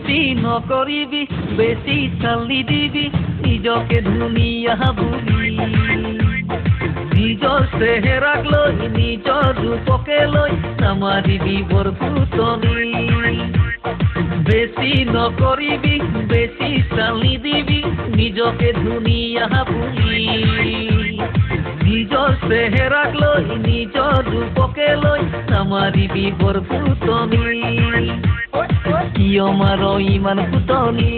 বেছি নকৰিবি বেছি চালি দিবি নিজকে ধুনীয়া বুলি নিজৰ চেহেৰাক লৈ নিজৰ ৰূপকে লৈ নামাৰিবি বৰ ফুটনি বেছি নকৰিবি বেছি চালি দিবি নিজকে ধুনীয়া বুলি নিজৰ চেহেৰাক লৈ নিজৰ ৰূপকে লৈ নামাৰিবি বৰ ফুটনি কিয় মাৰ ইমান ফুটনি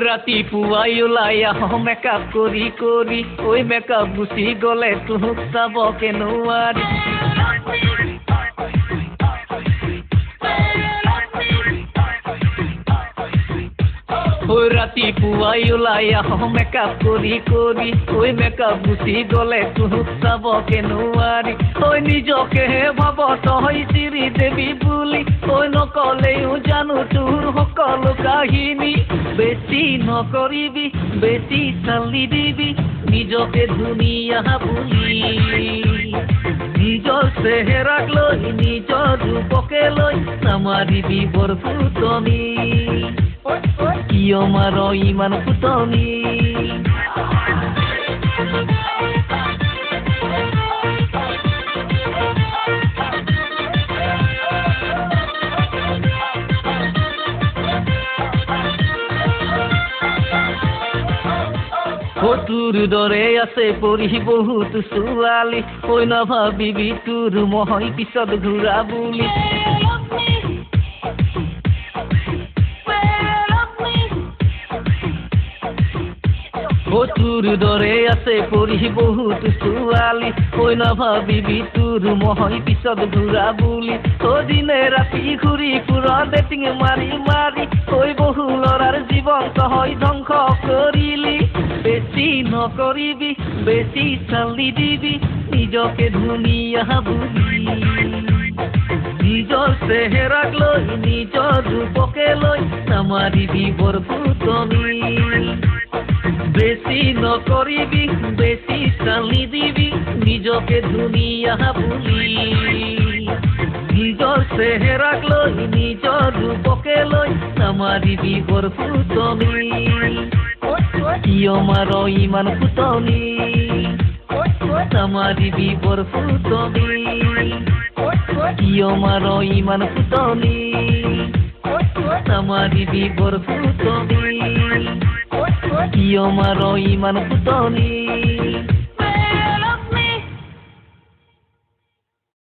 ৰাতিপুৱাই ওলাই আহ মেকআপ কৰি কৰি ঐ মেকআপ গুচি গ'লে তোক চাবকে নোৱাৰি ৰাতিপুৱাই ওলাই আহ মেকআপ কৰি কৰি ঐ মেকআপ গুচি গ'লে তোক চাবকে নোৱাৰি ঐ নিজকেহে ভাব তই চিৰি দেৱী বুলি ঐ নকলেও জানো তোৰ সকলো কাহিনী বেছি নকৰিবি বেছি চালি দিবি নিজকে ধুনীয়া বুলি নিজৰ চেহেৰাক লৈ নিজৰ ৰূপকে লৈ নামাৰিবি বৰ ফুটনি কিয় মাৰ ইমান ফুটনি তোৰ দৰে আছে পঢ়ি বহুত ছোৱালী ঐ নাভাবিবি তোৰ মই পিছত ঘূৰা বুলি তোৰ দৰে আছে পঢ়ি বহুত ছোৱালী ঐ নাভাবিবি তোৰ মই পিছত ঘূৰা বুলি দিনে ৰাতি ঘূৰি ফুৰ ডেটিং মাৰি মাৰি ঐ বহু ল'ৰাৰ জীৱন তই ধ্বংস কৰিলি বেছি নকৰিবি বেছি চালি দিবি নিজকে ধুনীয়া বুলি নিজৰ চেহেৰাক লৈ নিজৰ ৰূপকে লৈ নামাৰিবি বৰ ফুটনি বেছি নকৰিবি বেছি চালি দিবি নিজকে ধুনীয়া বুলি নিজৰ চেহেৰাক লৈ নিজৰ ৰূপকে লৈ নামাৰিবি বৰ ফুটনি কিয় মাৰ ইমান ফুটনি নামাৰিবি বৰ ফুটনি কিয় মাৰ ইমান ফুটনি নামাৰিবি বৰ ফুটনি কিয় মাৰ ইমান ফুটনি